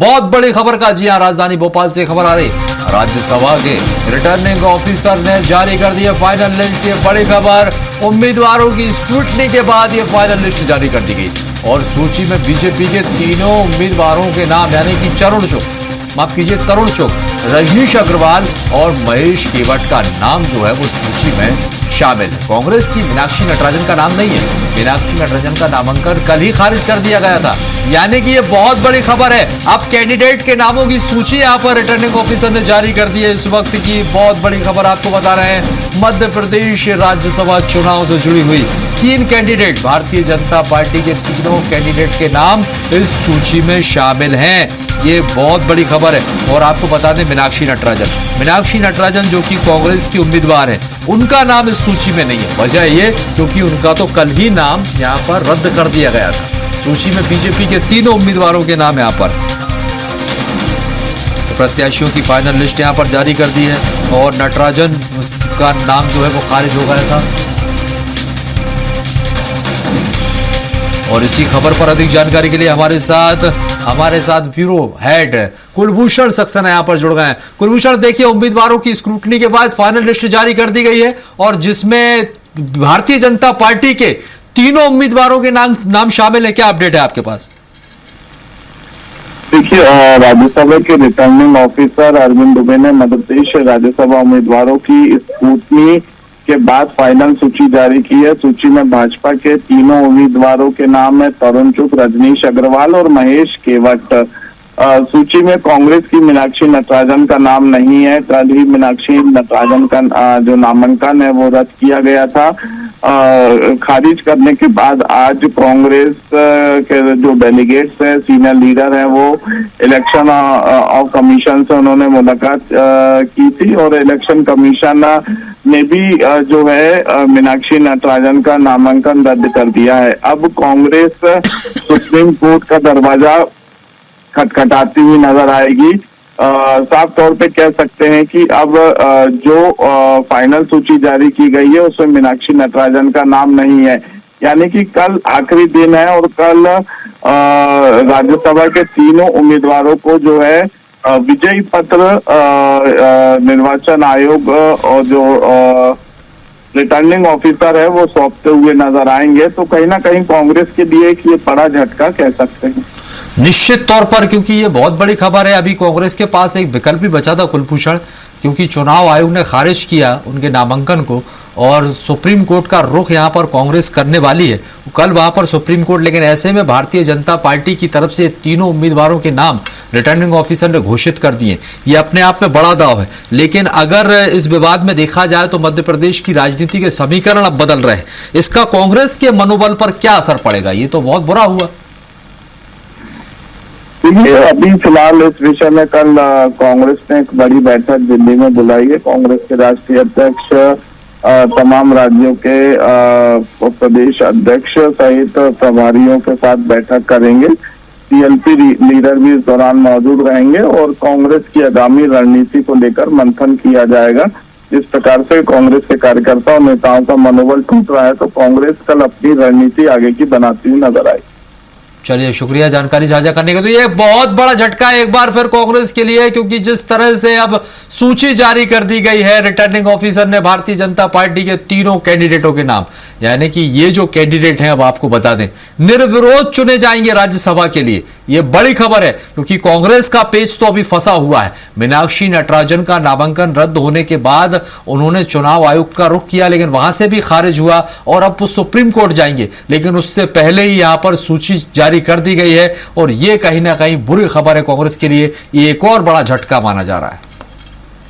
बहुत बड़ी खबर का जी हां, राजधानी भोपाल से खबर आ रही। राज्यसभा के रिटर्निंग ऑफिसर ने जारी कर दी फाइनल लिस्ट। ये बड़ी खबर, उम्मीदवारों की स्क्रूटनी के बाद ये फाइनल लिस्ट जारी कर दी गई और सूची में बीजेपी के तीनों उम्मीदवारों के नाम यानी कि तरुण चुग, रजनीश अग्रवाल और महेश केवट का नाम जो है वो सूची में शामिल है। कांग्रेस की मीनाक्षी नटराजन का नाम नहीं है। मीनाक्षी नटराजन का नामांकन कल ही खारिज कर दिया गया था, यानी कि ये बहुत बड़ी खबर है। अब कैंडिडेट के नामों की सूची यहाँ पर रिटर्निंग ऑफिसर ने जारी कर दी है। इस वक्त की बहुत बड़ी खबर आपको बता रहे हैं। मध्य प्रदेश राज्यसभा चुनाव से जुड़ी हुई 3 कैंडिडेट, भारतीय जनता पार्टी के तीनों कैंडिडेट के नाम इस सूची में शामिल हैं। ये बहुत बड़ी खबर है। और आपको बता दें, मीनाक्षी नटराजन जो कि कांग्रेस की उम्मीदवार है, उनका नाम इस सूची में नहीं है। वजह ये क्योंकि उनका तो कल ही नाम यहाँ पर रद्द कर दिया गया था। सूची में बीजेपी के तीनों उम्मीदवारों के नाम यहाँ पर, तो प्रत्याशियों की फाइनल लिस्ट यहाँ पर जारी कर दी है और नटराजन का नाम जो है वो खारिज हो गया था। और इसी खबर पर अधिक जानकारी के लिए हमारे साथ ब्यूरो हेड कुलभूषण सक्सेना यहाँ पर जुड़ गए हैं। कुलभूषण, देखिए, उम्मीदवारों की स्क्रूटनी के बाद फाइनल लिस्ट जारी कर दी गई है और जिसमें भारतीय जनता पार्टी के तीनों उम्मीदवारों के नाम शामिल है। क्या अपडेट है आपके पास? देखिए, राज्यसभा के रिटर्निंग ऑफिसर अरविंद दुबे ने मध्य प्रदेश राज्यसभा उम्मीदवारों की स्क्रूटनी के बाद फाइनल सूची जारी की है। सूची में भाजपा के तीनों उम्मीदवारों के नाम है तरुण चुग, रजनीश अग्रवाल और महेश केवट। सूची में कांग्रेस की मीनाक्षी नटराजन का नाम नहीं है। कल ही मीनाक्षी नटराजन का जो नामांकन है वो रद्द किया गया था। खारिज करने के बाद आज कांग्रेस के जो डेलीगेट्स हैं, सीनियर लीडर हैं, वो इलेक्शन ऑफ कमीशन से उन्होंने मुलाकात की थी और इलेक्शन कमीशन ने भी जो है मीनाक्षी नटराजन का नामांकन रद्द कर दिया है। अब कांग्रेस सुप्रीम कोर्ट का दरवाजा खटखटाती हुई नजर आएगी। साफ तौर पे कह सकते हैं कि अब जो फाइनल सूची जारी की गई है उसमें मीनाक्षी नटराजन का नाम नहीं है, यानी कि कल आखिरी दिन है और कल राज्यसभा के तीनों उम्मीदवारों को जो है विजयी पत्र निर्वाचन आयोग और जो रिटर्निंग ऑफिसर है वो सौंपते हुए नजर आएंगे। तो कहीं ना कहीं कांग्रेस के लिए एक ये बड़ा झटका कह सकते हैं। निश्चित तौर पर, क्योंकि ये बहुत बड़ी खबर है। अभी कांग्रेस के पास एक विकल्प भी बचा था कुलभूषण, क्योंकि चुनाव आयोग ने खारिज किया उनके नामांकन को और सुप्रीम कोर्ट का रुख यहां पर कांग्रेस करने वाली है कल वहां पर सुप्रीम कोर्ट। लेकिन ऐसे में भारतीय जनता पार्टी की तरफ से तीनों उम्मीदवारों के नाम रिटर्निंग ऑफिसर ने घोषित कर दिए। ये अपने आप में बड़ा दाव है। लेकिन अगर इस विवाद में देखा जाए तो मध्य प्रदेश की राजनीति के समीकरण अब बदल रहे हैं। इसका कांग्रेस के मनोबल पर क्या असर पड़ेगा? ये तो बहुत बुरा हुआ। अभी फिलहाल इस विषय में कल कांग्रेस ने एक बड़ी बैठक दिल्ली में बुलाई है। कांग्रेस के राष्ट्रीय अध्यक्ष तमाम राज्यों के प्रदेश अध्यक्ष सहित प्रभारियों के साथ बैठक करेंगे। सीएलपी लीडर भी इस दौरान मौजूद रहेंगे और कांग्रेस की आगामी रणनीति को लेकर मंथन किया जाएगा। जिस प्रकार से कांग्रेस के कार्यकर्ता और नेताओं का मनोबल टूट रहा है, तो कांग्रेस कल अपनी रणनीति आगे की बनाती हुई नजर आई। चलिए, शुक्रिया जानकारी साझा करने का। तो ये बहुत बड़ा झटका है एक बार फिर कांग्रेस के लिए, क्योंकि जिस तरह से अब सूची जारी कर दी गई है रिटर्निंग ऑफिसर ने भारतीय जनता पार्टी के तीनों कैंडिडेटों के नाम, यानी कि ये जो कैंडिडेट हैं, अब आपको बता दें, निर्विरोध चुने जाएंगे राज्यसभा के लिए। ये बड़ी खबर है क्योंकि कांग्रेस का पेच तो अभी फंसा हुआ है। मीनाक्षी नटराजन का नामांकन रद्द होने के बाद उन्होंने चुनाव आयोग का रुख किया, लेकिन वहां से भी खारिज हुआ और अब वो सुप्रीम कोर्ट जाएंगे। लेकिन उससे पहले ही यहां पर सूची जारी कर दी गई है और ये कहीं ना कहीं बुरी खबर है कांग्रेस के लिए। ये एक और बड़ा झटका माना जा रहा है।